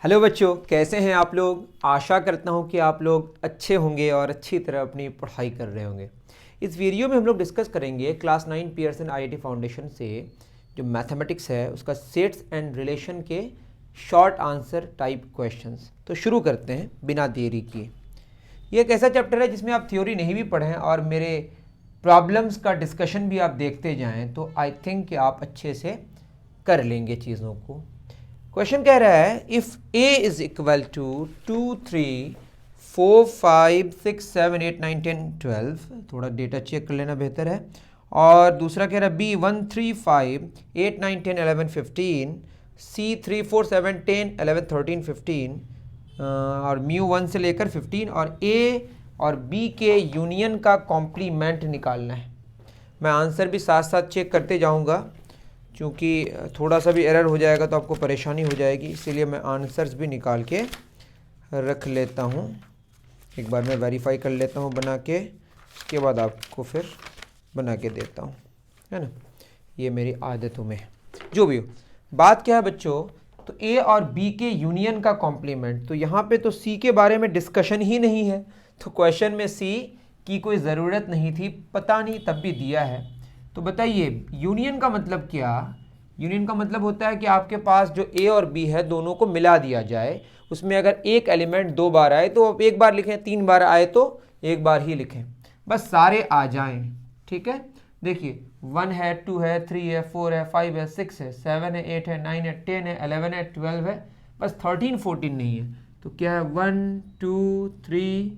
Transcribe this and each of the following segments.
Hello बच्चों, कैसे हैं आप लोग। आशा करता हूं कि आप लोग अच्छे होंगे और अच्छी तरह अपनी पढ़ाई कर रहे होंगे। इस वीडियो में हम लोग डिस्कस करेंगे क्लास 9 पियर्सन आईआईटी फाउंडेशन से जो मैथमेटिक्स है उसका सेट्स एंड रिलेशन के शॉर्ट आंसर टाइप क्वेश्चंस। तो शुरू करते हैं बिना देरी किए। ये एक ऐसा चैप्टर है जिसमें आप थ्योरी नहीं भी पढ़ें और मेरे प्रॉब्लम्स का डिस्कशन भी आप देखते जाएं तो आई थिंक कि आप अच्छे से कर लेंगे चीज़ों को। क्वेश्चन कह रहा है if a is equal to 2 3 4 5 6 7 8 9 10 12, थोड़ा डेटा चेक कर लेना बेहतर है। और दूसरा कह रहा है b 1 3 5 8 9 10 11 15, c 3 4 7 10 11 13 15 और म्यू 1 से लेकर 15 और a और b के यूनियन का कॉम्प्लीमेंट निकालना है। मैं आंसर भी साथ साथ चेक करते जाऊंगा क्योंकि थोड़ा सा भी एरर हो जाएगा तो आपको परेशानी हो जाएगी, इसीलिए मैं आंसर्स भी निकाल के रख लेता हूँ। एक बार मैं वेरीफाई कर लेता हूँ बना के, उसके बाद आपको फिर बना के देता हूँ, है ना। ये मेरी आदतों में है। जो भी हो, बात क्या है बच्चों, तो ए और बी के यूनियन का कॉम्प्लीमेंट। तो यहाँ पे तो सी के बारे में डिस्कशन ही नहीं है, तो क्वेश्चन में सी की कोई ज़रूरत नहीं थी, पता नहीं तब भी दिया है। तो बताइए यूनियन का मतलब क्या। यूनियन का मतलब होता है कि आपके पास जो ए और बी है दोनों को मिला दिया जाए। उसमें अगर एक एलिमेंट 2 बार आए तो आप एक बार लिखें, 3 बार आए तो एक बार ही लिखें, बस सारे आ जाएं। ठीक है, देखिए 1 है, 2 है, 3 है, 4 है, 5 है, 6 है, 7 है, 8 है, 9 है, 10 है, 11 है, 12 है, बस 13 14 नहीं है। तो क्या है 1 2 3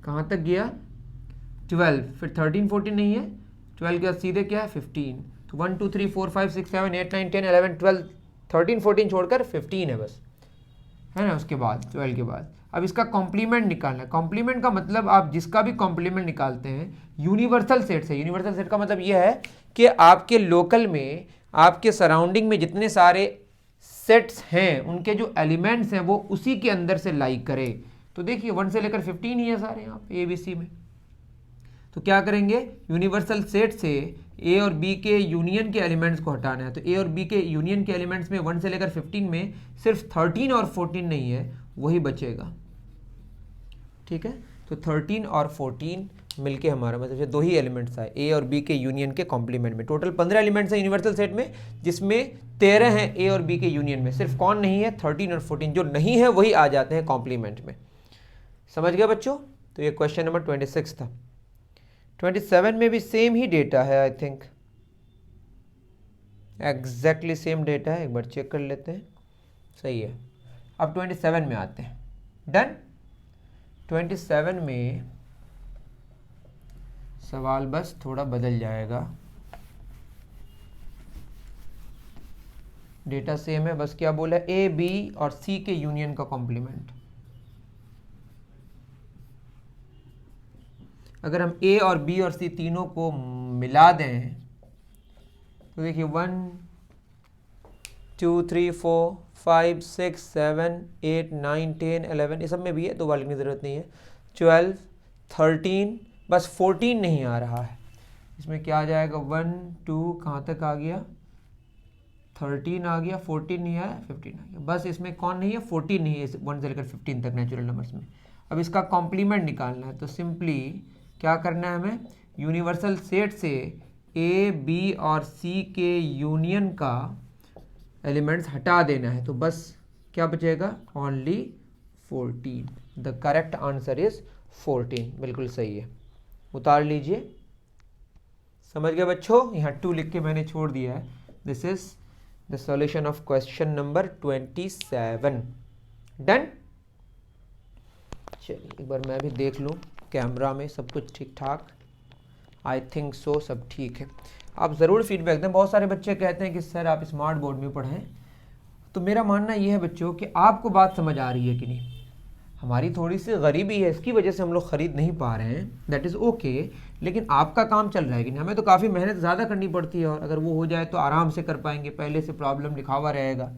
कहाँ तक गया 12, फिर 13 14 नहीं है, 12 के बाद सीधे क्या है 15। तो 1 2 3 4 5 6 7 8 9 10 11 12 13 14 छोड़कर 15 है बस, है ना। उसके बाद 12 के बाद अब इसका कॉम्प्लीमेंट निकालना है। कॉम्प्लीमेंट का मतलब आप जिसका भी कॉम्प्लीमेंट निकालते हैं यूनिवर्सल सेट से। यूनिवर्सल सेट का मतलब यह है कि आपके लोकल में, आपके सराउंडिंग में जितने सारे सेट्स हैं उनके जो एलिमेंट्स हैं वो उसी के अंदर से लाई करे। तो देखिए 1 से लेकर 15 ही है सारे यहाँ पे ए बी सी में। तो क्या करेंगे, यूनिवर्सल सेट से ए और बी के यूनियन के एलिमेंट्स को हटाना है। तो ए और बी के यूनियन के एलिमेंट्स में 1 से लेकर 15 में सिर्फ 13 और 14 नहीं है, वही बचेगा। ठीक है, तो 13 और 14 मिलके हमारा मतलब दो ही एलिमेंट्स आए ए और बी के यूनियन के कॉम्प्लीमेंट में। टोटल 15 एलिमेंट्स हैं यूनिवर्सल सेट में, जिसमें 13 हैं ए और बी के यूनियन में। सिर्फ कौन नहीं है, 13 और 14। जो नहीं है वही आ जाते हैं कॉम्प्लीमेंट में। समझ गया बच्चों। तो ये क्वेश्चन नंबर 26 था। 27 में भी सेम ही डेटा है, I think exactly same data है। एक बार चेक कर लेते हैं, सही है। अब 27 में आते हैं। डन। 27 में सवाल बस थोड़ा बदल जाएगा, डेटा सेम है, बस क्या बोला, ए बी और सी के यूनियन का कॉम्प्लीमेंट। अगर हम ए और बी और सी तीनों को मिला दें तो देखिए 1 2 3 4 5 6 7 8 9 10 11, ये सब में भी है, 2 बार लिखने की ज़रूरत नहीं है। 12 13, बस 14 नहीं आ रहा है। इसमें क्या आ जाएगा 1 2 कहाँ तक आ गया, 13 आ गया, 14 नहीं आया, 15 आ गया। बस इसमें कौन नहीं है, 14 नहीं है 1 से लेकर 15 तक नेचुरल नंबर्स में। अब इसका कॉम्प्लीमेंट निकालना है, तो सिंपली क्या करना है हमें, यूनिवर्सल सेट से ए बी और सी के यूनियन का एलिमेंट्स हटा देना है। तो बस क्या बचेगा, only 14। The correct answer is 14, बिल्कुल सही है। उतार लीजिए। समझ गए बच्चों, यहाँ 2 लिख के मैंने छोड़ दिया है। This is the solution of question number 27। Done. चलिए एक बार मैं भी देख लूँ कैमरा में सब कुछ ठीक ठाक। आई थिंक सो, सब ठीक है। आप ज़रूर फीडबैक दें। बहुत सारे बच्चे कहते हैं कि सर आप स्मार्ट बोर्ड में पढ़ें, तो मेरा मानना ये है बच्चों कि आपको बात समझ आ रही है कि नहीं। हमारी थोड़ी सी गरीबी है, इसकी वजह से हम लोग ख़रीद नहीं पा रहे हैं, दैट इज़ ओके। लेकिन आपका काम चल रहा है कि नहीं। हमें तो काफ़ी मेहनत ज़्यादा करनी पड़ती है, और अगर वो हो जाए तो आराम से कर पाएंगे, पहले से प्रॉब्लम लिखा हुआ रहेगा।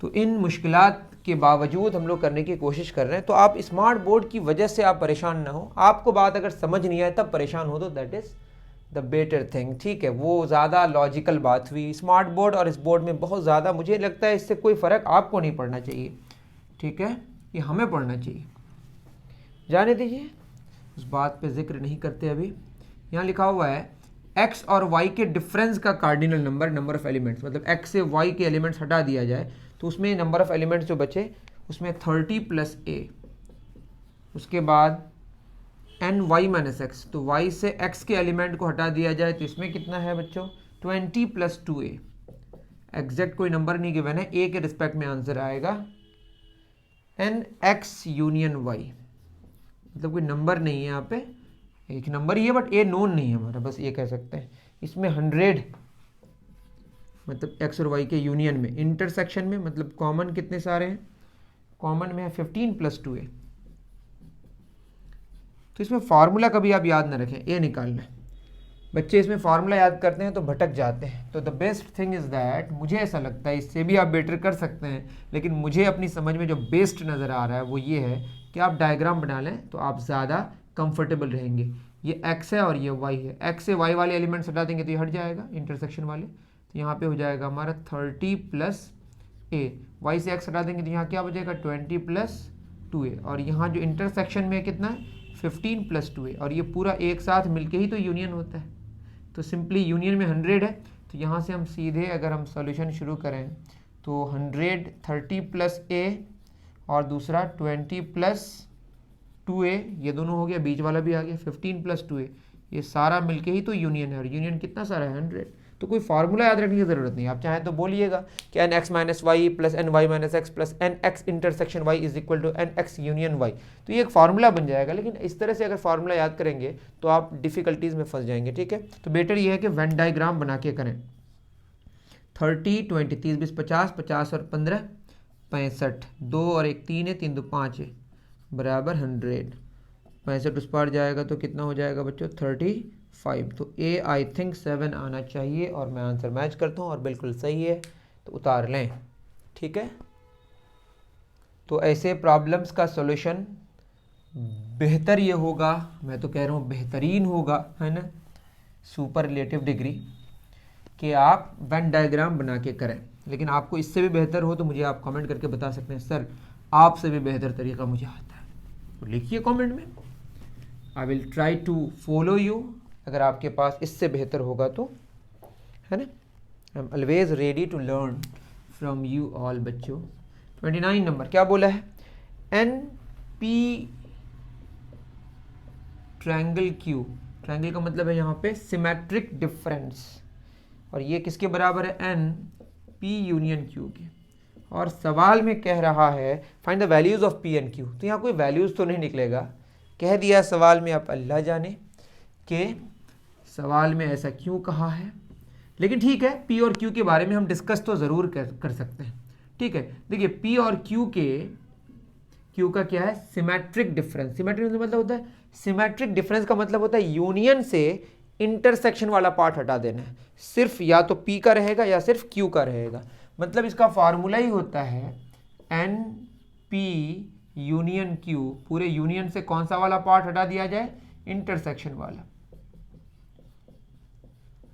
तो इन मुश्किलात के बावजूद हम लोग करने की कोशिश कर रहे हैं। तो आप स्मार्ट बोर्ड की वजह से आप परेशान ना हो। आपको बात अगर समझ नहीं आए तब परेशान हो तो that is the better thing, ठीक है, वो ज़्यादा लॉजिकल बात हुई। स्मार्ट बोर्ड और इस बोर्ड में बहुत ज़्यादा मुझे लगता है इससे कोई फ़र्क आपको नहीं पड़ना चाहिए, ठीक है, ये हमें पढ़ना चाहिए। जाने दीजिए, उस बात पे जिक्र नहीं करते अभी। यहाँ लिखा हुआ है x और y के डिफरेंस का cardinal number, number of elements, मतलब x से y के एलिमेंट्स हटा दिया जाए तो उसमें नंबर ऑफ एलिमेंट्स जो बचे उसमें 30 + a, उसके बाद ny - x, तो y से x के एलिमेंट को हटा दिया जाए तो इसमें कितना है बच्चों 20 + 2a। एग्जैक्ट कोई नंबर नहीं गिवन है, a के रिस्पेक्ट में आंसर आएगा nx यूनियन y, मतलब कोई नंबर नहीं है यहाँ पे, एक नंबर ही है बट ए नोन नहीं है हमारा, बस ये कह सकते हैं। इसमें 100 मतलब x और y के यूनियन में, इंटरसेक्शन में मतलब कॉमन कितने सारे हैं, कॉमन में है 15 + 2a। तो इसमें फार्मूला कभी आप याद ना रखें, ए निकालना है। बच्चे इसमें फार्मूला याद करते हैं तो भटक जाते हैं। तो the best thing is that, मुझे ऐसा लगता है इससे भी आप बेटर कर सकते हैं, लेकिन मुझे अपनी समझ में जो बेस्ट नज़र आ रहा है वो ये है कि आप डायग्राम बना लें तो आप ज़्यादा कंफर्टेबल रहेंगे। ये x है और ये y है, x से y वाले एलिमेंट्स हटा देंगे तो ये हट जाएगा इंटरसेक्शन वाले, तो यहाँ पे हो जाएगा हमारा 30 + a, y से x हटा देंगे तो यहाँ क्या बचेगा 20 + 2a, और यहाँ जो इंटरसेक्शन में कितना है 15 + 2a, और ये पूरा एक साथ मिलके ही तो यूनियन होता है। तो सिंपली यूनियन में 100 है, तो यहाँ से हम सीधे अगर हम सॉल्यूशन शुरू करें तो 100 30 + a और दूसरा 20 + 2a, ये दोनों हो गया, बीच वाला भी आ गया 15 + 2a, ये सारा मिलके ही तो यूनियन है, और यूनियन कितना सारा है 100। तो कोई फार्मूला याद रखने की ज़रूरत नहीं, आप चाहें तो बोलिएगा कि nx - y + ny - x + nx intersection y = nx union y, तो ये एक फार्मूला बन जाएगा। लेकिन इस तरह से अगर फार्मूला याद करेंगे तो आप डिफ़िकल्टीज़ में फंस जाएंगे, ठीक है। तो बेटर ये है कि वेन डायग्राम बना के करें। 30 20 30 20 50, 50 और 15 65, 2 और 1 3 है, 3 2 5 है, बराबर 100। 65 उस पार जाएगा तो कितना हो जाएगा बच्चों 35। तो ए आई थिंक 7 आना चाहिए, और मैं आंसर मैच करता हूँ और बिल्कुल सही है, तो उतार लें, ठीक है। तो ऐसे प्रॉब्लम्स का सॉल्यूशन बेहतर ये होगा, मैं तो कह रहा हूँ बेहतरीन होगा, है ना, सुपरलेटिव डिग्री, कि आप वेन डायग्राम बना के करें। लेकिन आपको इससे भी बेहतर हो तो मुझे आप कमेंट करके बता सकते हैं सर आपसे भी बेहतर तरीका मुझे आता है, तो लिखिए कमेंट में, I will try to follow you. अगर आपके पास इससे बेहतर होगा तो, है ना, I am always ready to learn from you all बच्चों। 29 नंबर क्या बोला है, N P triangle Q, triangle का मतलब है यहाँ पे सिमेट्रिक डिफरेंस, और ये किसके बराबर है एन पी यूनियन क्यू के, और सवाल में कह रहा है find the values of P and Q. तो यहाँ कोई वैल्यूज़ तो नहीं निकलेगा, कह दिया सवाल में, आप अल्लाह जाने कि सवाल में ऐसा क्यों कहा है। लेकिन ठीक है, पी और क्यू के बारे में हम डिस्कस तो ज़रूर कर सकते हैं, ठीक है। देखिए पी और क्यू का क्या है सिमेट्रिक डिफरेंस, सिमेट्रिक मतलब होता है, सिमेट्रिक डिफरेंस का मतलब होता है यूनियन से इंटरसेक्शन वाला पार्ट हटा देना है, सिर्फ या तो पी का रहेगा या सिर्फ क्यू का रहेगा। मतलब इसका फार्मूला ही होता है एन पी यूनियन क्यू, पूरे यूनियन से कौन सा वाला पार्ट हटा दिया जाए इंटरसेक्शन वाला।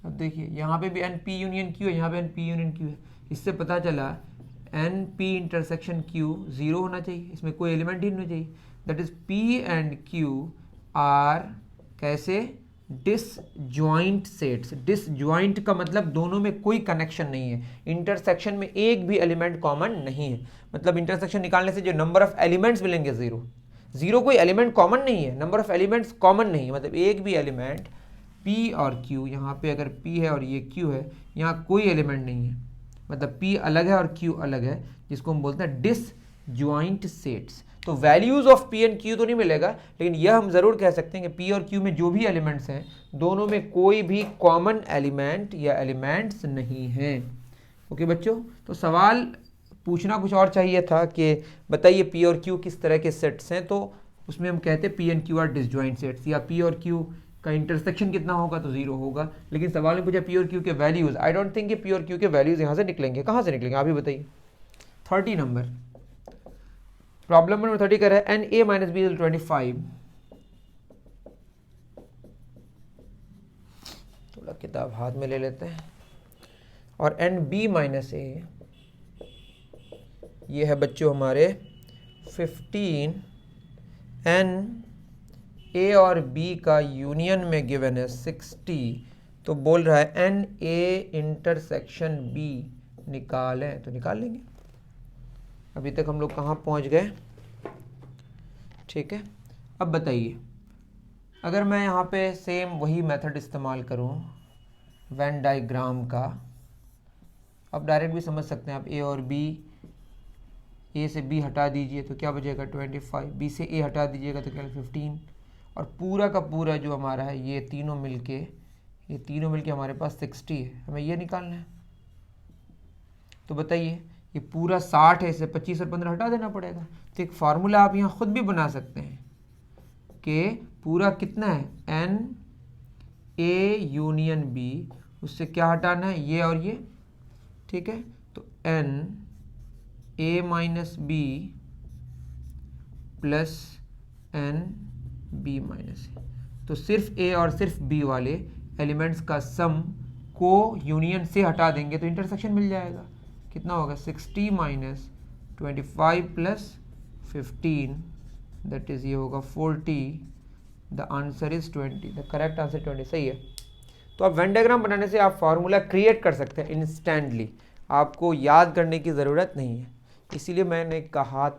अब देखिए यहाँ पे भी एन पी यूनियन क्यू है, यहाँ पे एन पी यूनियन क्यू है, इससे पता चला एन पी इंटरसेक्शन क्यू 0 होना चाहिए, इसमें कोई एलिमेंट ही नहीं चाहिए। That is P and Q R कैसे डिसजॉइंट सेट्स, डिसजॉइंट का मतलब दोनों में कोई कनेक्शन नहीं है, इंटरसेक्शन में एक भी एलिमेंट कॉमन नहीं है। मतलब इंटरसेक्शन निकालने से जो नंबर ऑफ एलिमेंट्स मिलेंगे 0 कोई एलिमेंट कॉमन नहीं है, नंबर ऑफ एलिमेंट्स कॉमन नहीं है, मतलब एक भी एलिमेंट P और Q, यहाँ पे अगर P है और ये Q है, यहाँ कोई एलिमेंट नहीं है, मतलब P अलग है और Q अलग है, जिसको हम बोलते हैं डिसजॉइंट सेट्स। तो values of P and Q तो नहीं मिलेगा, लेकिन यह हम ज़रूर कह सकते हैं कि P और Q में जो भी एलिमेंट्स हैं दोनों में कोई भी कॉमन एलिमेंट या एलिमेंट्स नहीं हैं। ओके बच्चों, तो सवाल पूछना कुछ और चाहिए था कि बताइए P और Q किस तरह के सेट्स हैं, तो उसमें हम कहते हैं P and Q are disjoint sets, या P और Q का इंटरसेक्शन कितना होगा तो 0 होगा। लेकिन सवाल में पूछा P और Q के वैल्यूज़, आई डोंट थिंक कि P और Q के वैल्यूज़ यहाँ से निकलेंगे, कहाँ से निकलेंगे आप ही बताइए। 30 नंबर प्रॉब्लम नंबर 30 कर रहा है एन ए माइनस बी 25, किताब हाथ में ले लेते हैं, और एन बी माइनस ए, ये है बच्चों हमारे 15, एन ए और बी का यूनियन में गिवन है 60, तो बोल रहा है एन ए इंटरसेक्शन बी निकालें, तो निकाल लेंगे। अभी तक हम लोग कहाँ पहुँच गए? ठीक है, अब बताइए, अगर मैं यहाँ पे सेम वही मेथड इस्तेमाल करूँ वेन डायग्राम का, आप डायरेक्ट भी समझ सकते हैं। आप ए और बी, ए से बी हटा दीजिए तो क्या बचेगा 25, बी से ए हटा दीजिएगा तो क्या 15, और पूरा का पूरा जो हमारा है ये तीनों मिलके हमारे पास 60 है। हमें ये निकालना है, तो बताइए ये पूरा 60 है, इसे 25 और 15 हटा देना पड़ेगा। तो एक फार्मूला आप यहाँ खुद भी बना सकते हैं कि पूरा कितना है एन ए यूनियन बी, उससे क्या हटाना है ये और ये, ठीक है। तो N A minus B plus N B minus A, तो सिर्फ ए और सिर्फ बी वाले एलिमेंट्स का सम को यूनियन से हटा देंगे तो इंटरसेक्शन मिल जाएगा। कितना होगा 60 माइनस 25 प्लस 15, दैट इज ये होगा 40, the answer is 20, the correct answer 20, सही है। तो आप वेन डायग्राम बनाने से आप फार्मूला क्रिएट कर सकते हैं इंस्टेंटली, आपको याद करने की ज़रूरत नहीं है। इसीलिए मैंने कहा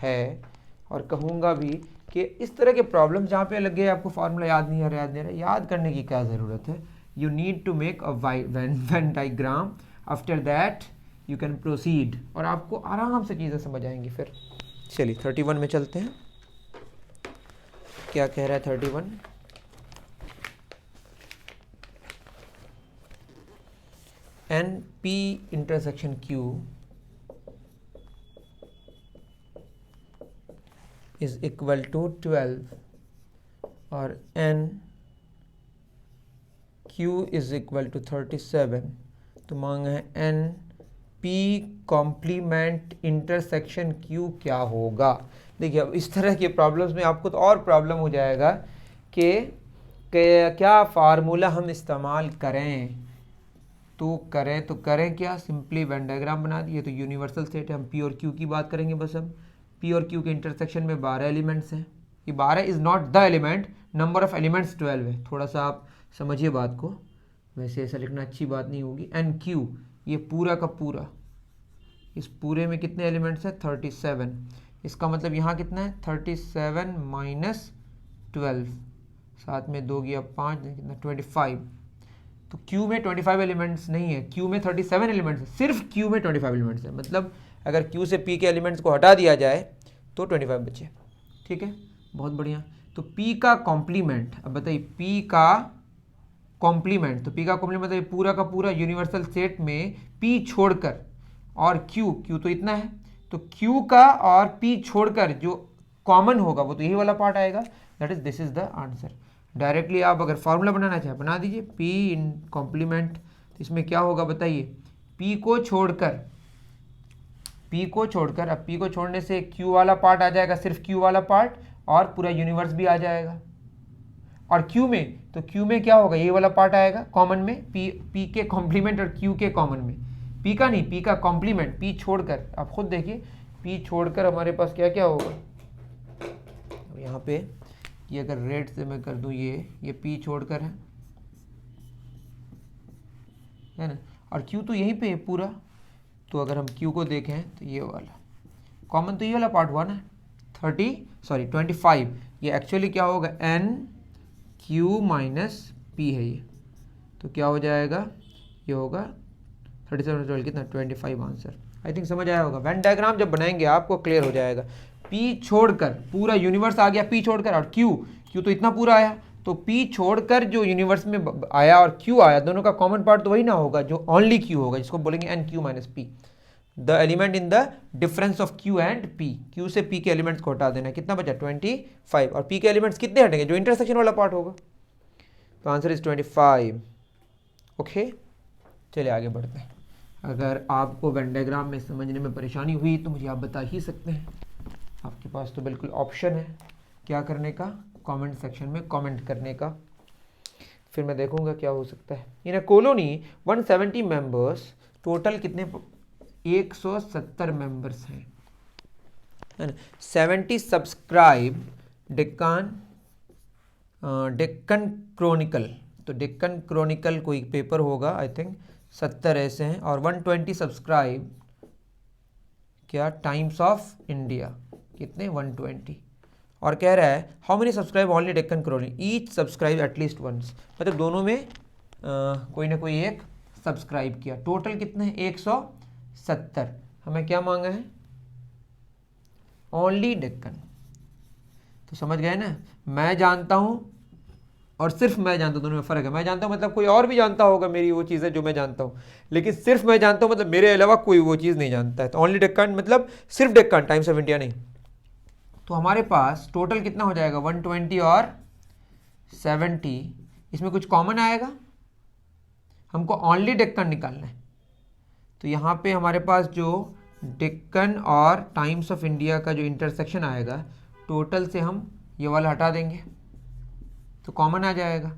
है और कहूँगा भी कि इस तरह के प्रॉब्लम जहाँ पे लगे आपको फार्मूला याद नहीं आ रहा, याद करने की क्या ज़रूरत है। You need to make a Venn diagram, after that you can proceed, और आपको आराम से चीज़ें समझ आएंगी फिर। चलिए 31 में चलते हैं, क्या कह रहा है 31? N P intersection Q is equal to 12 और n q is equal to 37, तो मांगा है n p complement intersection q क्या होगा। देखिए अब इस तरह के प्रॉब्लम्स में आपको तो और प्रॉब्लम हो जाएगा कि क्या फार्मूला हम इस्तेमाल करें, तो करें क्या, सिंपली वेन डायग्राम बना दिए। तो यूनिवर्सल सेट है, हम p और q की बात करेंगे बस। अब p और q के इंटरसेक्शन में 12 एलिमेंट्स हैं, ये 12 is not the element, number of elements 12 है। थोड़ा सा आप समझिए बात को, वैसे ऐसा लिखना अच्छी बात नहीं होगी। एन क्यू ये पूरा का पूरा, इस पूरे में कितने एलिमेंट्स हैं 37, इसका मतलब यहाँ कितना है 37 माइनस 12, साथ में 2 गया 5, कितना 25। तो Q में 25 एलिमेंट्स नहीं है, Q में 37 एलिमेंट्स है, सिर्फ Q में 25 एलिमेंट्स है। मतलब अगर Q से P के एलिमेंट्स को हटा दिया जाए तो 25 बचे, ठीक है, बहुत बढ़िया। तो P का कॉम्प्लीमेंट, अब बताइए P का कॉम्प्लीमेंट, तो P का कॉम्प्लीमेंट मतलब पूरा का पूरा यूनिवर्सल सेट में P छोड़कर, और Q तो इतना है, तो Q का और P छोड़कर जो कॉमन होगा वो तो यही वाला पार्ट आएगा, that is this is the answer. Directly आप अगर फॉर्मूला बनाना चाहे बना दीजिए, P इन कॉम्प्लीमेंट, तो इसमें क्या होगा बताइए, P को छोड़कर, अब P को छोड़ने से Q वाला पार्ट आ जाएगा, सिर्फ Q वाला पार्ट, और पूरा यूनिवर्स भी आ जाएगा। और Q में, तो Q में क्या होगा, ये वाला पार्ट आएगा कॉमन में, P के कॉम्प्लीमेंट और Q के कॉमन में, P का नहीं, P का कॉम्प्लीमेंट, P छोड़कर, आप खुद देखिए P छोड़कर हमारे पास क्या क्या होगा। यहाँ पे ये अगर रेड से मैं कर दूँ, ये P छोड़कर है ना, और Q तो यहीं पे है पूरा। तो अगर हम Q को देखें तो ये वाला कॉमन, तो ये वाला पार्ट हुआ ना 25, ये एक्चुअली क्या होगा N Q माइनस P है ये, तो क्या हो जाएगा, ये होगा 37 कितना 25 आंसर। आई थिंक समझ आया होगा। वेन डायग्राम जब बनाएंगे आपको क्लियर हो जाएगा। P छोड़कर पूरा यूनिवर्स आ गया, P छोड़कर, और Q तो इतना पूरा आया, तो P छोड़कर जो यूनिवर्स में आया और Q आया, दोनों का कॉमन पार्ट तो वही ना होगा जो ओनली Q होगा, जिसको बोलेंगे N Q minus P, the element in the difference of Q and P। Q से P के एलिमेंट्स को हटा देना, कितना बचा 25, और P के एलिमेंट्स कितने हटेंगे, जो इंटरसेक्शन वाला पार्ट होगा, तो आंसर इज 25। ओके, चलिए आगे बढ़ते हैं। अगर आपको वेन डायग्राम में समझने में परेशानी हुई तो मुझे आप बता ही सकते हैं, आपके पास तो बिल्कुल ऑप्शन है क्या करने का, कमेंट सेक्शन में कमेंट करने का। फिर मैं देखूंगा क्या हो सकता है। In a colony 170 members, total कितने 170 मेंबर्स हैं, है ना। 70 सब्सक्राइब डेक्कन क्रॉनिकल, तो डेक्कन क्रॉनिकल कोई पेपर होगा आई थिंक, 70 ऐसे हैं। और 120 सब्सक्राइब क्या टाइम्स ऑफ इंडिया, कितने 120। और कह रहा है how many subscribe only Deccan Chronicle, each subscribe at least once, मतलब दोनों में कोई ना कोई एक सब्सक्राइब किया। टोटल कितने हैं 170। हमें क्या मांगा है, ओनली डेक्कन। तो समझ गए ना, मैं जानता हूं और सिर्फ मैं जानता हूं, दोनों में फर्क है। मैं जानता हूं मतलब कोई और भी जानता होगा मेरी वो चीज़ें जो मैं जानता हूं, लेकिन सिर्फ मैं जानता हूं मतलब मेरे अलावा कोई वो चीज़ नहीं जानता है। तो ओनली डेक्कन मतलब सिर्फ डेक्कन, टाइम्स ऑफ इंडिया नहीं। तो हमारे पास टोटल कितना हो जाएगा 120 और 70, इसमें कुछ कॉमन आएगा, हमको ओनली डेक्कन निकालना है। तो यहाँ पे हमारे पास जो डेक्कन और टाइम्स ऑफ इंडिया का जो इंटरसेक्शन आएगा, टोटल से हम ये वाला हटा देंगे तो कॉमन आ जाएगा।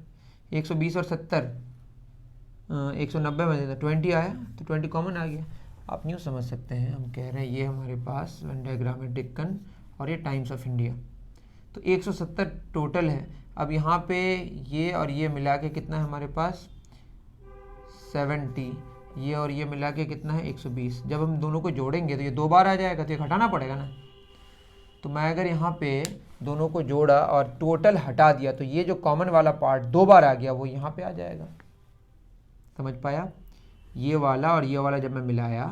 120 और 70 190 में देता 20 आया, तो 20 कॉमन आ गया। आप यूँ समझ सकते हैं, हम कह रहे हैं ये हमारे पास वेन डायग्राम है डेक्कन और ये टाइम्स ऑफ इंडिया, तो 170 टोटल है। अब यहाँ पे ये और ये मिला के कितना है हमारे पास 70, ये और ये मिला के कितना है 120। जब हम दोनों को जोड़ेंगे तो ये 2 बार आ जाएगा, तो ये घटाना पड़ेगा ना। तो मैं अगर यहाँ पे दोनों को जोड़ा और टोटल हटा दिया, तो ये जो कॉमन वाला पार्ट 2 बार आ गया वो यहाँ पे आ जाएगा। समझ पाया, ये वाला और ये वाला जब मैं मिलाया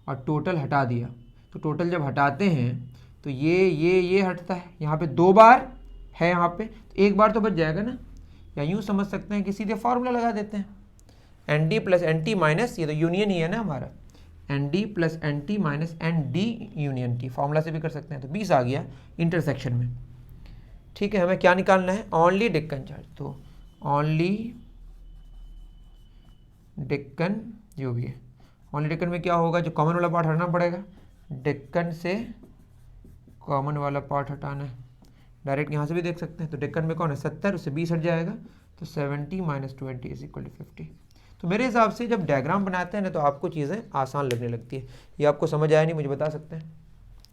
और टोटल हटा दिया, तो टोटल जब हटाते हैं तो ये हटता है, यहाँ पे 2 बार है, यहाँ पे तो 1 बार तो बच जाएगा ना। या यूँ समझ सकते हैं कि सीधे फार्मूला लगा देते हैं, N D plus N T minus, ये तो यूनियन ही है ना हमारा, N D plus N T minus N D union T, formula से भी कर सकते हैं। तो 20 आ गया इंटरसेक्शन में। ठीक है, हमें क्या निकालना है, ओनली डेक्कन चार्ज। तो ओनली डेक्कन जो भी है, ओनली डेक्कन में क्या होगा, जो कॉमन वाला पार्ट हटाना पड़ेगा, डेक्कन से कॉमन वाला पार्ट हटाना है। डायरेक्ट यहाँ से भी देख सकते हैं, तो डेक्कन में कौन है 70, उससे 20 हट जाएगा, तो 70 माइनस 20 इज इक्वल टू 50। तो मेरे हिसाब से जब डायग्राम बनाते हैं ना तो आपको चीज़ें आसान लगने लगती है। ये आपको समझ आया नहीं, मुझे बता सकते हैं,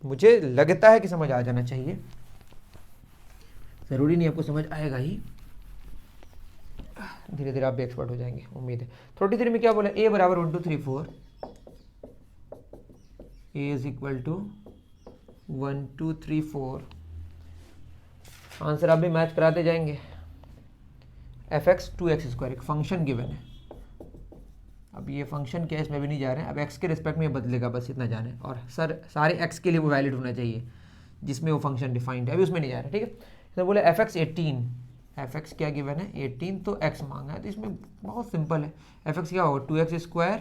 मुझे लगता है कि समझ आ जाना चाहिए, ज़रूरी नहीं आपको समझ आएगा ही, धीरे धीरे आप भी एक्सपर्ट हो जाएंगे, उम्मीद है। 33 में क्या बोला, ए बराबर 1 2 3 4, A is equal to 1 2 3 4। Answer आप भी मैच कराते जाएंगे। एफ एक्स 2x², एक फंक्शन गिवन है। अब ये फंक्शन क्या है इसमें भी नहीं जा रहे हैं, अब x के रिस्पेक्ट में बदलेगा, बस इतना जाने, और सारे x के लिए वो वैलिड होना चाहिए जिसमें वो फंक्शन डिफाइंड है, अभी उसमें नहीं जा रहा है। ठीक है, इसमें बोले एफ एक्स 18, एफ एक्स क्या गिवन है 18, तो x मांगा है, तो इसमें बहुत सिंपल है। एफ एक्स क्या होगा 2x²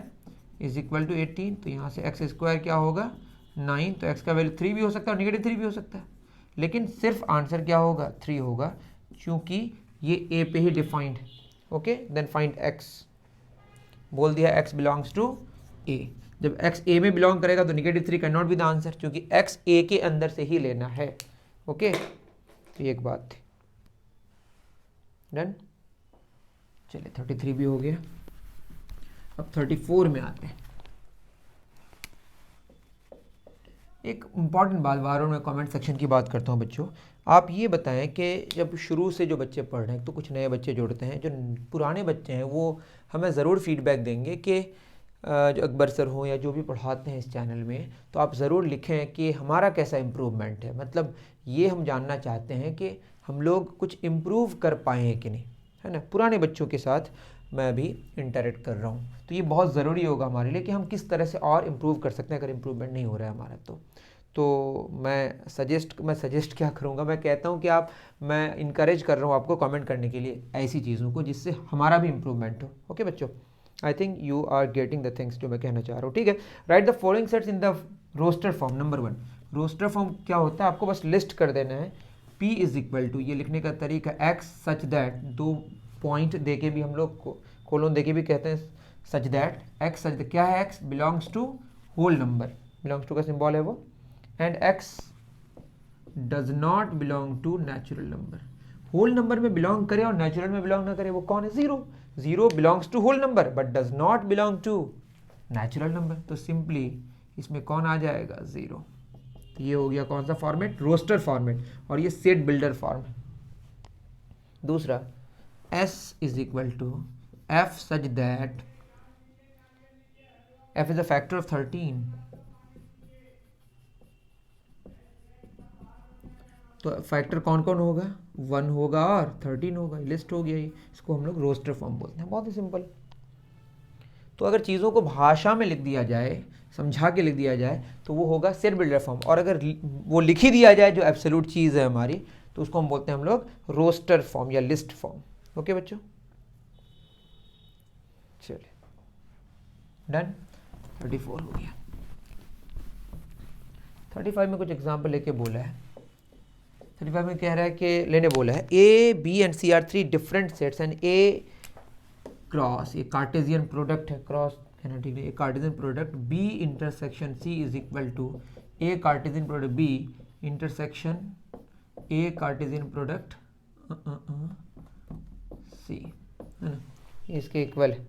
इज इक्वल टू 18, तो यहाँ से x² क्या होगा 9, तो x का वैल्यू 3 भी हो सकता है और -3 भी हो सकता है, लेकिन सिर्फ आंसर क्या होगा 3 होगा, क्योंकि ये a पे ही डिफाइंड है। ओके, देन फाइंड x, बोल दिया x बिलोंग्स टू a। जब x a में बिलोंग करेगा तो -3 can not be the answer, क्योंकि x a के अंदर से ही लेना है। ओके, तो ये एक बात थी। डन, चलिए 33 भी हो गया। अब 34 में आते हैं। एक इम्पॉर्टेंट बात, बार मैं कमेंट सेक्शन की बात करता हूँ बच्चों, आप ये बताएं कि जब शुरू से जो बच्चे पढ़ रहे हैं, तो कुछ नए बच्चे जुड़ते हैं, जो पुराने बच्चे हैं वो हमें ज़रूर फीडबैक देंगे कि जो अकबर सर हो या जो भी पढ़ाते हैं इस चैनल में, तो आप ज़रूर लिखें कि हमारा कैसा इम्प्रूवमेंट है। मतलब ये हम जानना चाहते हैं कि हम लोग कुछ इम्प्रूव कर पाए हैं कि नहीं, है ना। पुराने बच्चों के साथ मैं भी इंटरेक्ट कर रहा हूँ, तो ये बहुत ज़रूरी होगा हमारे लिए कि हम किस तरह से और इम्प्रूव कर सकते हैं अगर इम्प्रूवमेंट नहीं हो रहा है हमारा। तो मैं सजेस्ट क्या करूँगा, मैं कहता हूँ कि मैं इनकरेज कर रहा हूँ आपको कमेंट करने के लिए ऐसी चीज़ों को जिससे हमारा भी इम्प्रूवमेंट हो। ओके बच्चों, I think you are getting the things जो मैं कहना चाह रहा हूँ। ठीक है, write the following sets in the roster form. Number 1, roster form क्या होता है, आपको बस लिस्ट कर देना है। P इज इक्वल टू, ये लिखने का तरीका x सच दैट, 2 पॉइंट दे के भी हम लोग कोलोन दे के भी कहते हैं, सच दैट x सच क्या है, x belongs to whole number, belongs to का सिंबल है वो, and x does not belong to natural number. Whole number में बिलोंग करे और नेचुरल में बिलोंग ना करे वो कौन है? Zero. Zero belongs to whole number but does not belong to natural number, तो सिंपली इसमें कौन आ जाएगा? जीरो। तो ये हो गया कौन सा फॉर्मेट? रोस्टर फॉर्मेट, और ये सेट बिल्डर फॉर्म है। दूसरा, S is equal to F such that F is a factor of 13। तो फैक्टर कौन कौन होगा? 1 होगा और 13 होगा, लिस्ट हो गया ये। इसको हम लोग रोस्टर फॉर्म बोलते हैं, बहुत ही सिंपल। तो अगर चीज़ों को भाषा में लिख दिया जाए, समझा के लिख दिया जाए, तो वो होगा सेट बिल्डर फॉर्म, और अगर वो लिख ही दिया जाए जो एब्सोल्यूट चीज़ है हमारी, तो उसको हम बोलते हैं हम लोग रोस्टर फॉर्म या लिस्ट फॉर्म। ओके बच्चों, चलिए डन। 34 हो गया। 35 में कुछ एग्जाम्पल लेके बोला है। 35 में कह रहा है कि लेने बोला है A B and C are 3 different sets and A cross, ये कार्टेशियन प्रोडक्ट है, क्रॉस है ना, ठीक है। A Cartesian product B intersection C is equal to A Cartesian product B intersection A Cartesian product C, है ना, इसके equal है।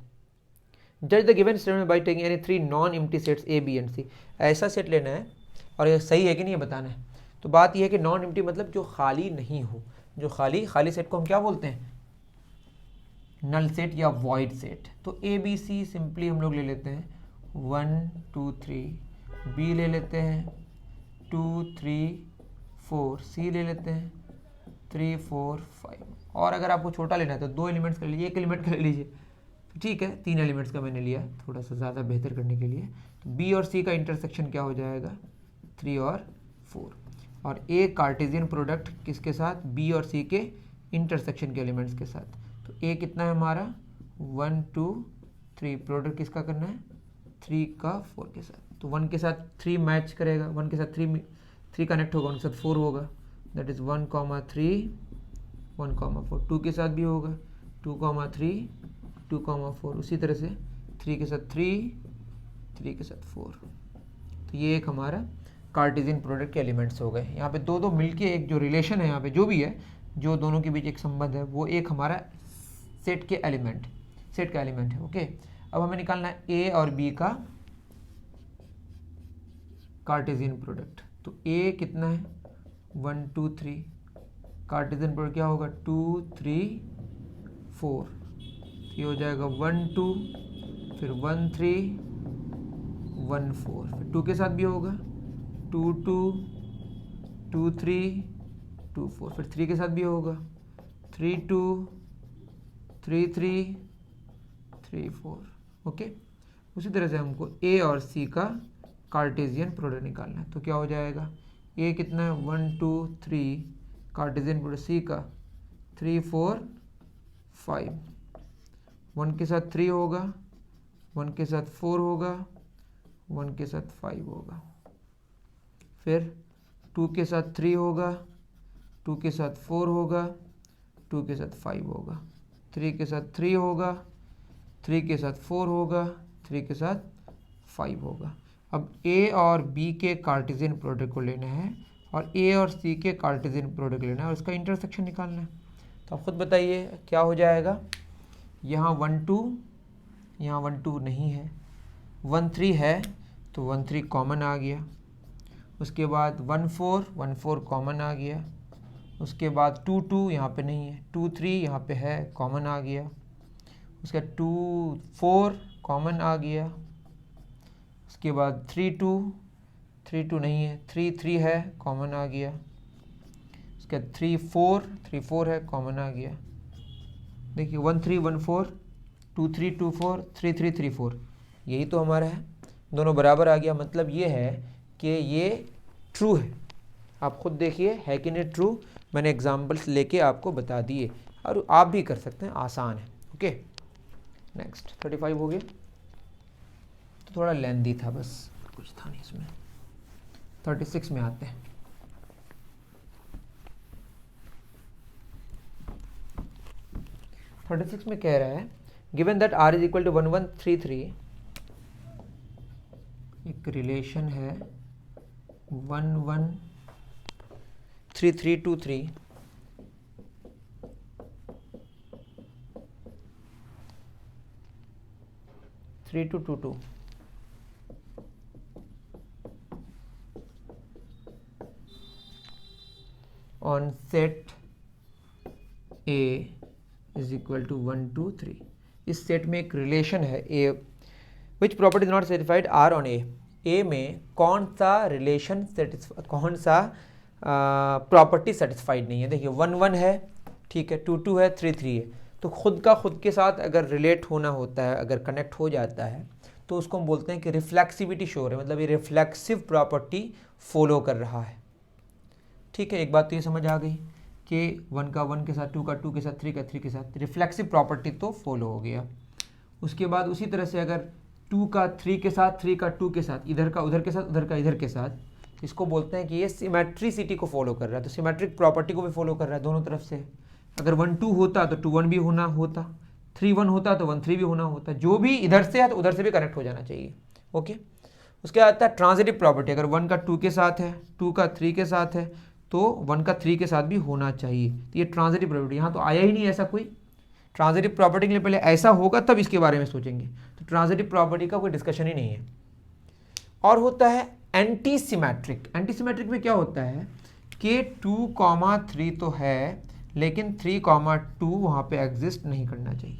जज the given statement by taking any 3 non empty sets A B and C. ऐसा set लेना है और ये सही है कि नहीं ये बताना है। तो बात ये है कि नॉन एम्प्टी मतलब जो खाली नहीं हो, जो खाली सेट को हम क्या बोलते हैं? नल सेट या वॉइड सेट। तो ए बी सी सिंपली हम लोग ले लेते हैं 1 2 3, बी ले लेते हैं 2 3 4, सी ले लेते हैं 3 4 5, और अगर आपको छोटा लेना है तो 2 एलिमेंट्स कर लीजिए, 1 एलिमेंट कर लीजिए, तो ठीक है 3 एलिमेंट्स का मैंने लिया थोड़ा सा ज़्यादा बेहतर करने के लिए। तो बी और सी का इंटरसेक्शन क्या हो जाएगा? 3 और 4, और ए कार्टेशियन प्रोडक्ट किसके साथ? बी और सी के इंटरसेक्शन के एलिमेंट्स के साथ। तो ए कितना है हमारा? 1 2 3, प्रोडक्ट किसका करना है? 3 का 4 के साथ। तो 1 के साथ 3 मैच करेगा, 1 के साथ 3 कनेक्ट होगा, 1 के साथ 4 होगा, दैट इज़ 1 3 1 4। 2 के साथ भी होगा 2 3 2 4, उसी तरह से 3 के साथ 3 के साथ 4। तो ये एक हमारा कार्टेशियन प्रोडक्ट के एलिमेंट्स हो गए। यहाँ पे दो दो मिलके एक जो रिलेशन है यहाँ पे जो भी है, जो दोनों के बीच एक संबंध है, वो एक हमारा सेट का एलिमेंट है। ओके, अब हमें निकालना है ए और बी का कार्टेशियन प्रोडक्ट। तो ए कितना है? 1 2 3, कार्टेशियन प्रोडक्ट क्या होगा? 2 3 4, ये हो जाएगा 1 2, फिर 1 3 1 4, फिर 2 के साथ भी होगा 2 2 2 3 2 4, फिर 3 के साथ भी होगा 3 2 3 3 3 4। ओके, उसी तरह से हमको ए और सी का कार्टेशियन प्रोडक्ट निकालना है। तो क्या हो जाएगा? ए कितना है? 1 2 3, कार्टेशियन प्रोडक्ट सी का 3 4 5, 1 के साथ 3 होगा, 1 के साथ 4 होगा, 1 के साथ 5 होगा, फिर 2 के साथ 3 होगा, 2 के साथ 4 होगा, 2 के साथ 5 होगा, 3 के साथ 3 होगा, 3 के साथ 4 होगा, 3 के साथ 5 होगा। अब ए और बी के कार्टेशियन प्रोडक्ट को लेना है और ए और सी के कार्टेशियन प्रोडक्ट लेना है और इसका इंटरसेक्शन निकालना है। तो आप खुद बताइए क्या हो जाएगा? यहाँ 1 2, यहाँ 1 2 नहीं है, 1 3 है, तो 1 3 कॉमन आ गया। उसके बाद 1 4 कॉमन आ गया। उसके बाद 2 2 यहाँ पे नहीं है, 2 3 यहाँ पे है, कॉमन आ गया। उसके बाद 2 4 कॉमन आ गया। उसके बाद 3 2 नहीं है, 3 3 है, कॉमन आ गया। उसके बाद 3 4 है, कॉमन आ गया। देखिए 1 3 1 4, 2 3 2 4, 3 3 3 4, यही तो हमारा है, दोनों बराबर आ गया। मतलब ये है कि ये ट्रू है। आप खुद देखिए है कि नहीं ट्रू, मैंने एग्जांपल्स लेके आपको बता दिए और आप भी कर सकते हैं, आसान है। ओके, नेक्स्ट 35 हो गया। तो थोड़ा लेंदी था, बस कुछ था नहीं इसमें। 36 में आते हैं। (36) में कह रहा है given that r is equal to 1 1 3 3, एक रिलेशन है 1 1 3 3 2 3, 3 to 2 2 on set A is equal to 1 2 3। इस सेट में एक रिलेशन है A, which property is not satisfied R on A. A में कौन सा रिलेशन कौन सा प्रॉपर्टी सेटिस्फाइड नहीं है। देखिए 1 1 है, ठीक है, 2 2 है, 3 3 है। तो खुद का खुद के साथ अगर रिलेट होना होता है, अगर कनेक्ट हो जाता है, तो उसको हम बोलते हैं कि रिफ्लेक्सिविटी शो है, मतलब ये रिफ्लेक्सिव प्रॉपर्टी फॉलो कर रहा है। ठीक है, एक बात तो ये समझ आ गई कि 1 का 1 के साथ, 2 का 2 के साथ, 3 का 3 के साथ रिफ्लेक्सिव प्रॉपर्टी तो फॉलो हो गया। उसके बाद उसी तरह से अगर 2 का 3 के साथ, 3 का 2 के साथ, इधर का उधर के साथ, उधर का इधर के साथ, इसको बोलते हैं कि ये सिमेट्रिसिटी को फॉलो कर रहा है। तो सिमेट्रिक प्रॉपर्टी को भी फॉलो कर रहा है दोनों तरफ से। अगर 1 2 होता तो 2 1 भी होना होता, 3 1 होता तो 1 3 भी होना होता। जो भी इधर से है तो उधर से भी कनेक्ट हो जाना चाहिए। ओके, उसके बाद आता है ट्रांजिटिव प्रॉपर्टी। अगर 1 का 2 के साथ है, 2 का 3 के साथ है, तो 1 का 3 के साथ भी होना चाहिए। तो ये ट्रांजिटिव प्रॉपर्टी, यहाँ तो आया ही नहीं ऐसा कोई। ट्रांजिटिव प्रॉपर्टी के लिए पहले ऐसा होगा तब इसके बारे में सोचेंगे। तो ट्रांजिटिव प्रॉपर्टी का कोई डिस्कशन ही नहीं है। और होता है एंटी सिमेट्रिक। एंटी सिमेट्रिक में क्या होता है कि 2 3 तो है, लेकिन 3 2 वहाँ पे एग्जिस्ट नहीं करना चाहिए।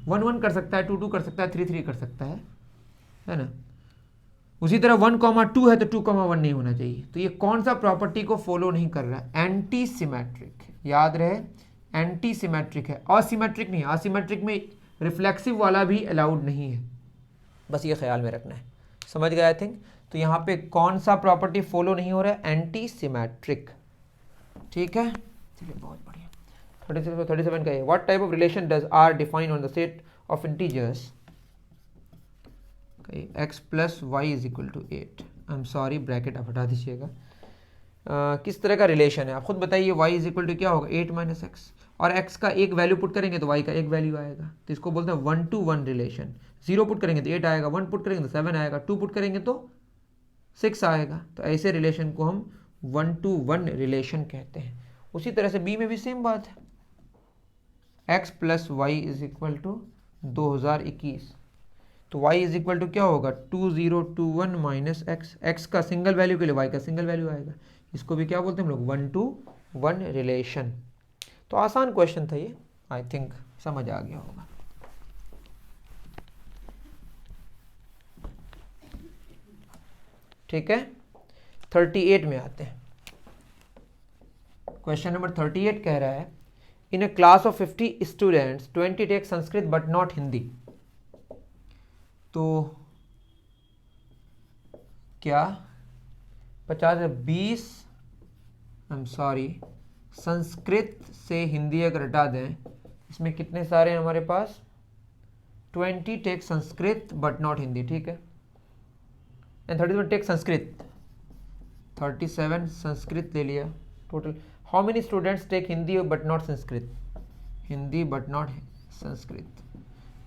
1 1 कर सकता है, 2 2 कर सकता है, 3 3 कर सकता है ना। उसी तरह 1 2 है तो 2 1 नहीं होना चाहिए। तो ये कौन सा प्रॉपर्टी को फॉलो नहीं कर रहा है? Anti symmetric. याद रहे, एंटी सिमेट्रिक है, असिमेट्रिक नहीं। असिमेट्रिक में रिफ्लेक्सिव वाला भी अलाउड नहीं है, बस ये ख्याल में रखना है। समझ गए आई थिंक। तो यहाँ पे कौन सा प्रॉपर्टी फॉलो नहीं हो रहा है? Anti symmetric. ठीक है, चलिए बहुत बढ़िया। 37 का है, what type of relation does R define on the set of integers x plus y is equal to 8। I am sorry, bracket आप हटा दीजिएगा। किस तरह का रिलेशन है आप खुद बताइए। y इज इक्वल टू क्या होगा? 8 माइनस एक्स, और x का एक वैल्यू पुट करेंगे तो y का एक वैल्यू आएगा। तो इसको बोलते हैं 1 to 1 रिलेशन। 0 पुट करेंगे तो 8 आएगा, 1 पुट करेंगे तो 7 आएगा, 2 पुट करेंगे तो 6 आएगा। तो ऐसे रिलेशन को हम 1 to 1 रिलेशन कहते हैं। उसी तरह से b में भी सेम बात है, x plus y is equal to 2021। तो y इज इक्वल टू क्या होगा? 2021 माइनस एक्स। एक्स का सिंगल वैल्यू के लिए y का सिंगल वैल्यू आएगा। इसको भी क्या बोलते हैं हम लोग? 1 to 1 रिलेशन। तो आसान क्वेश्चन था ये, आई थिंक समझ आ गया होगा। ठीक है, 38 में आते हैं। क्वेश्चन नंबर 38 कह रहा है, in a class of 50 students 20 take Sanskrit but not Hindi. तो क्या 20 आई एम सॉरी, संस्कृत से हिंदी अगर हटा दें, इसमें कितने सारे हैं हमारे पास? 20 take Sanskrit but not Hindi. ठीक है, एंड 37 टेक संस्कृत, 37 संस्कृत ले लिया total. How many students take Hindi but not Sanskrit? Hindi but not Sanskrit.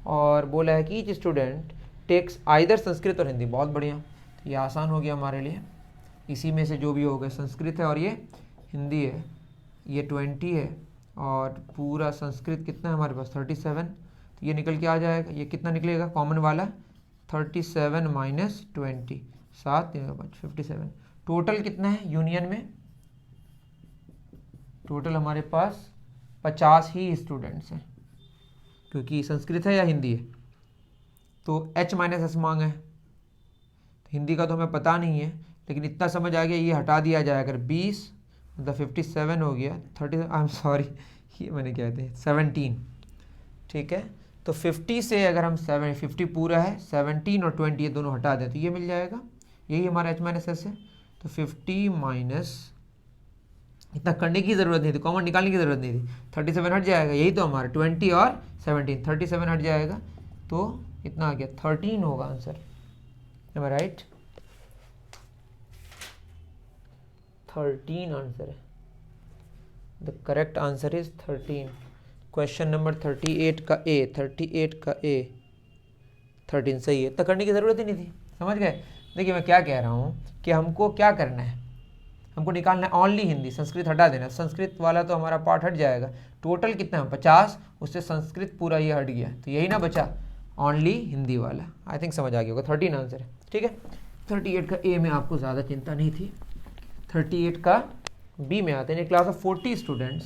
और बोला है कि each student takes either Sanskrit और हिंदी। बहुत बढ़िया, तो ये आसान हो गया हमारे लिए। इसी में से जो भी होगा, संस्कृत है और ये हिंदी है, ये 20 है, और पूरा संस्कृत कितना है हमारे पास? 37। तो ये निकल के आ जाएगा, ये कितना निकलेगा कॉमन वाला? 37 माइनस 20, 7 57। टोटल कितना है यूनियन में? टोटल हमारे पास 50 ही स्टूडेंट्स हैं, क्योंकि संस्कृत है या हिंदी है। तो h माइनस एस मांगा है, हिंदी का तो हमें पता नहीं है, लेकिन इतना समझ आ गया, ये हटा दिया जाए अगर 20 मतलब 57 हो गया, 30 आई एम सॉरी, ये मैंने क्या कहते हैं 17। ठीक है, तो 50 से अगर हम 50 पूरा है, 17 और 20 ये दोनों हटा दें तो ये मिल जाएगा, यही हमारा h माइनस एस है। तो 50 माइनस, इतना करने की ज़रूरत नहीं थी, कॉमन निकालने की ज़रूरत नहीं थी, 37 हट जाएगा, यही तो हमारा 20 और 17, 37 हट जाएगा तो इतना आ गया 13 होगा आंसर। एम आई राइट? 13 आंसर है, the correct answer is 13। Question number 38 का ए, 38 का ए 13 सही है, तो करने की ज़रूरत ही नहीं थी। समझ गए? देखिए मैं क्या कह रहा हूँ कि हमको क्या करना है, हमको निकालना है ओनली हिंदी, संस्कृत हटा देना। संस्कृत वाला तो हमारा पार्ट हट जाएगा। टोटल कितना है? 50, उससे संस्कृत पूरा ये हट गया, तो यही ना बचा। ओनली हिंदी वाला। आई थिंक समझ आ गया होगा, 13 आंसर है, ठीक है। 38 का ए में आपको ज़्यादा चिंता नहीं थी। 38 का बी में आते हैं, क्लास ऑफ 40 स्टूडेंट्स,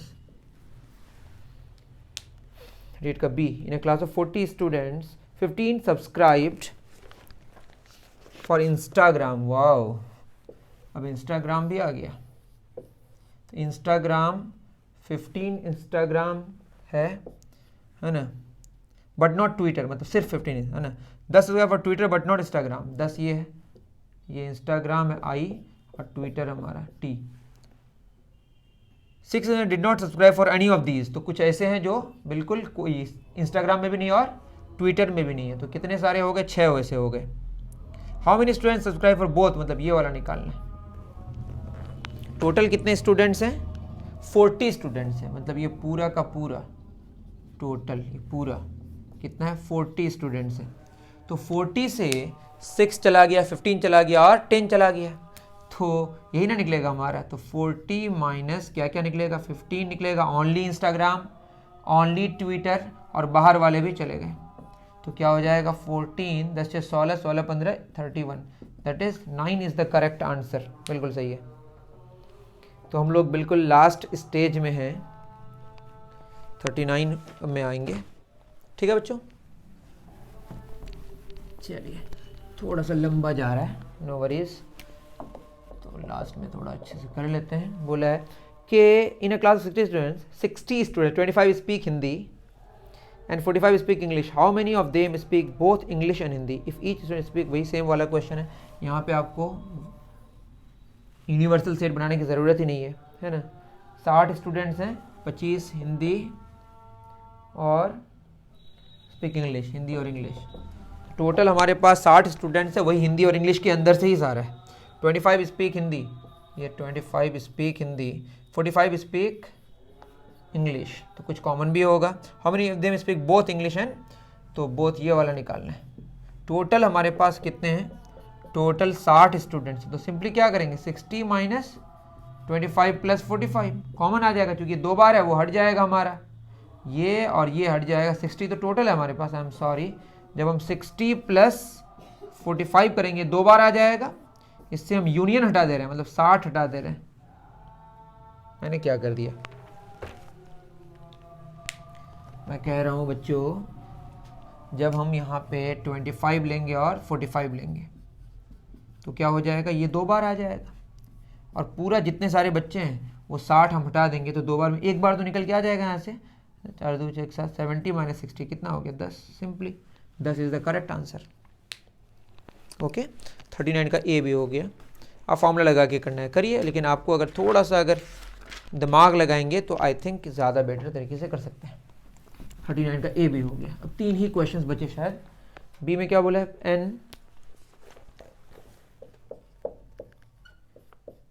38 का B, in a class of 40 students 15 subscribed for Instagram. Wow, अब इंस्टाग्राम भी आ गया। तो इंस्टाग्राम 15 इंस्टाग्राम है ना, बट नॉट ट्विटर, मतलब सिर्फ 15 है ना। 10 हो गया for Twitter but not Instagram, 10 ये है, ये इंस्टाग्राम है आई और ट्विटर हमारा T. 6 did not subscribe for any of these, तो कुछ ऐसे हैं जो बिल्कुल कोई इंस्टाग्राम में भी नहीं और ट्विटर में भी नहीं है। तो कितने सारे हो गए, 6 वैसे हो गए। How many students subscribe for both, मतलब ये वाला निकालना है। टोटल कितने स्टूडेंट्स हैं, 40 स्टूडेंट्स हैं, मतलब ये पूरा का पूरा टोटल, ये पूरा कितना है, 40 स्टूडेंट्स हैं। तो 40 से 6 चला गया, 15 चला गया और 10 चला गया, तो यही ना निकलेगा हमारा। तो 40 माइनस क्या क्या निकलेगा, 15 निकलेगा, ओनली इंस्टाग्राम, ओनली ट्विटर और बाहर वाले भी चले गए। तो क्या हो जाएगा, 14, 10 से 16, 16 15 31, that is 9 is the correct answer. बिल्कुल सही है। तो हम लोग बिल्कुल लास्ट स्टेज में हैं, 39 में आएंगे, ठीक है बच्चों। चलिए थोड़ा सा लंबा जा रहा है, नो वरीज, तो लास्ट में थोड़ा अच्छे से कर लेते हैं। बोला है कि in a class of 60 students 25 speak Hindi and 45 speak English, how many of them speak both English and Hindi if each student speak, वही सेम वाला क्वेश्चन है। यहाँ पे आपको यूनिवर्सल सेट बनाने की ज़रूरत ही नहीं है ना। 60 स्टूडेंट्स हैं, 25 हिंदी और स्पीक इंग्लिश, हिंदी और इंग्लिश। टोटल हमारे पास 60 स्टूडेंट्स है, वही हिंदी और इंग्लिश के अंदर से ही सारा है। 25 स्पीक हिंदी, ये 25 स्पीक हिंदी, 45 स्पीक इंग्लिश, तो कुछ कॉमन भी होगा। How many of them speak both English and, तो बोथ ये वाला निकालना है। टोटल हमारे पास कितने हैं, टोटल 60 स्टूडेंट्स, तो सिंपली क्या करेंगे, 60 माइनस 25 प्लस 45, कॉमन आ जाएगा क्योंकि 2 बार है, वो हट जाएगा हमारा, ये और ये हट जाएगा। 60 तो टोटल है हमारे पास, आई एम सॉरी, जब हम 60 प्लस 45 करेंगे 2 बार आ जाएगा, इससे हम यूनियन हटा दे रहे हैं, मतलब 60 हटा दे रहे हैं। मैंने क्या कर दिया, मैं कह रहा हूँ बच्चों, जब हम यहाँ पे 25 लेंगे और 45 लेंगे तो क्या हो जाएगा, ये 2 बार आ जाएगा, और पूरा जितने सारे बच्चे हैं वो 60 हम हटा देंगे तो 2 बार में, एक बार तो निकल के आ जाएगा यहाँ से, 4 2 6 7, 70 माइनस 60 कितना हो गया, 10। Simply 10 is the correct answer. Okay, 39 का ए भी हो गया। आप फॉर्मूला लगा के करना है, करिए, लेकिन आपको अगर थोड़ा सा अगर दिमाग लगाएंगे तो आई थिंक ज़्यादा बेटर तरीके से कर सकते हैं। 39 का ए भी हो गया। अब 3 ही क्वेश्चंस बचे शायद। बी में क्या बोला है, N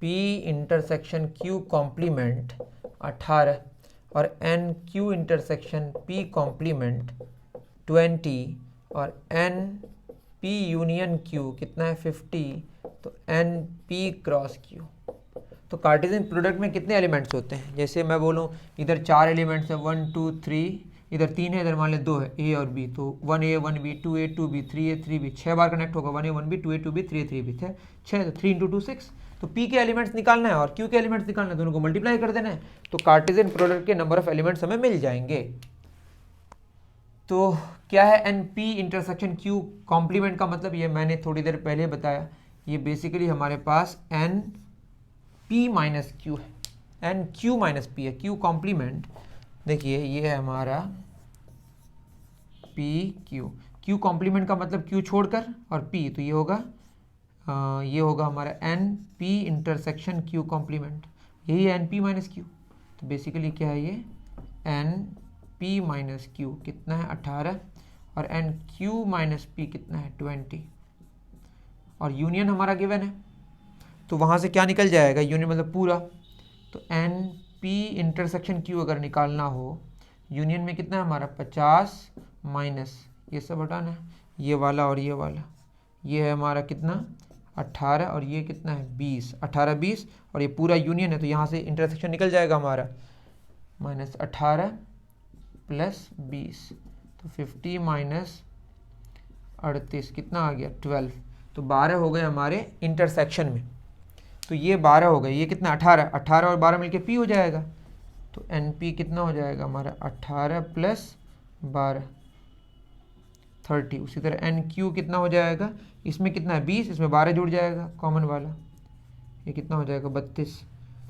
P intersection Q complement 18 और N Q intersection P complement 20 और एन पी यूनियन क्यू कितना है 50, तो एन पी क्रॉस क्यू। तो कार्टेशियन प्रोडक्ट में कितने एलिमेंट्स होते हैं, जैसे मैं बोलूँ इधर 4 एलिमेंट्स है, 1 2 3, इधर 3 है, इधर मान ले 2 है, ए और बी, तो 1A 1B 2A 2B 3A 3B, 6 बार कनेक्ट होगा, 1A 1B 2A 2B 3A 3B, 6, तो 3 × 2 6। तो P के एलिमेंट्स निकालना है और Q के एलिमेंट्स निकालना है, दोनों को मल्टीप्लाई कर देना है, तो कार्टेशियन प्रोडक्ट के नंबर ऑफ एलिमेंट्स हमें मिल जाएंगे। तो क्या है N P intersection Q complement का मतलब, ये मैंने थोड़ी देर पहले बताया, ये बेसिकली हमारे पास एन पी माइनस क्यू है, एन क्यू माइनस पी है। क्यू कॉम्प्लीमेंट देखिए ये है हमारा पी क्यू, क्यू कॉम्प्लीमेंट का मतलब क्यू छोड़कर और पी, तो ये होगा हमारा N P intersection Q complement, यही है एन पी माइनस क्यू। तो बेसिकली क्या है ये एन पी माइनस क्यू कितना है 18 और एन क्यू माइनस पी कितना है 20, और यूनियन हमारा गिवन है, तो वहाँ से क्या निकल जाएगा, यूनियन मतलब पूरा। तो एन पी इंटरसेक्शन क्यू अगर निकालना हो, यूनियन में कितना है हमारा 50 माइनस ये सब हटाना है, ये वाला और ये वाला, ये है हमारा कितना 18 और ये कितना है 20, 18 20 और ये पूरा यूनियन है, तो यहाँ से इंटरसेक्शन निकल जाएगा हमारा -18 + 20, तो 50 - 38 कितना आ गया 12, तो 12 हो गए हमारे इंटरसेक्शन में, तो ये 12 हो गए, ये कितना 18, 18 और 12 मिलके P हो जाएगा, तो NP कितना हो जाएगा हमारा 18 + 12 30। उसी तरह NQ कितना हो जाएगा, इसमें कितना है 20, इसमें 12 जुड़ जाएगा कॉमन वाला, ये कितना हो जाएगा 32,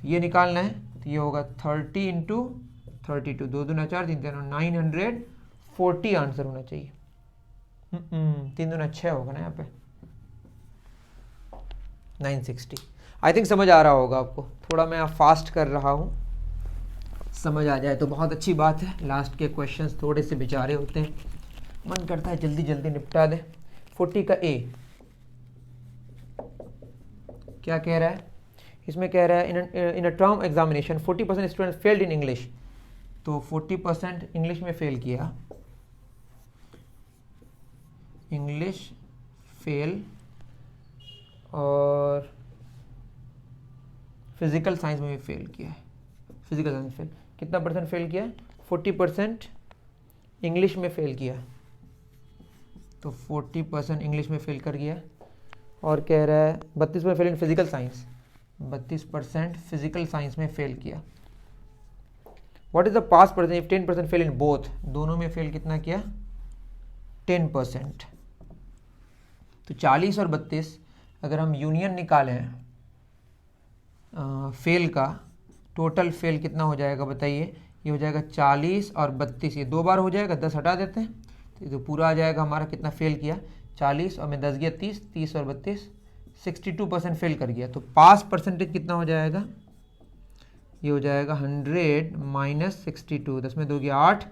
तो ये निकालना है, तो ये होगा 30 × 32, 2 दूना 4 3 3 940 आंसर होना चाहिए। 3 दूना 6 होगा ना यहाँ पे 960। आई थिंक समझ आ रहा होगा आपको, थोड़ा मैं फास्ट कर रहा हूँ, समझ आ जाए तो बहुत अच्छी बात है। लास्ट के क्वेश्चंस थोड़े से बेचारे होते हैं, मन करता है जल्दी जल्दी निपटा दें। 40 का A क्या कह रहा है, इसमें कह रहा है in a term examination 40% student failed in English, तो 40% इंग्लिश में फेल किया, इंग्लिश फेल, और फिजिकल साइंस में भी फेल किया है, फिजिकल साइंस फेल, कितना परसेंट फेल किया, 40% इंग्लिश में फेल किया, तो 40% इंग्लिश में फेल कर गया, और कह रहा है 32% fail in physical science, 32% physical science में फेल किया। What is the pass percent if 10% fail in both, दोनों में फेल कितना किया 10%, तो 40 और 32 अगर हम यूनियन निकालें फेल का, टोटल फेल कितना हो जाएगा बताइए, ये हो जाएगा 40 और 32, ये 2 बार हो जाएगा, 10 हटा देते हैं, तो ये तो पूरा आ जाएगा हमारा कितना फेल किया 40 और में 10 गया 30, 30 और 32 62% फेल कर गया, तो पास परसेंटेज कितना हो जाएगा, ये हो जाएगा 100 - 62, 10 में 2 गया 8,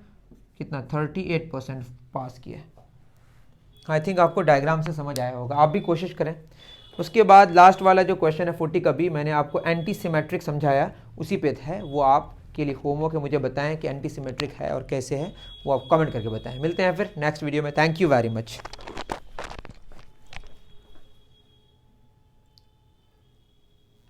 कितना 38% पास किया। आई थिंक आपको डायग्राम से समझ आया होगा, आप भी कोशिश करें। उसके बाद लास्ट वाला जो क्वेश्चन है 40 का B, मैंने आपको एंटी सिमेट्रिक समझाया, उसी पे है, वो आपके लिए होमवर्क है, मुझे बताएं कि एंटी सिमेट्रिक है और कैसे है, वो आप कमेंट करके बताएं। मिलते हैं फिर नेक्स्ट वीडियो में, थैंक यू वेरी मच।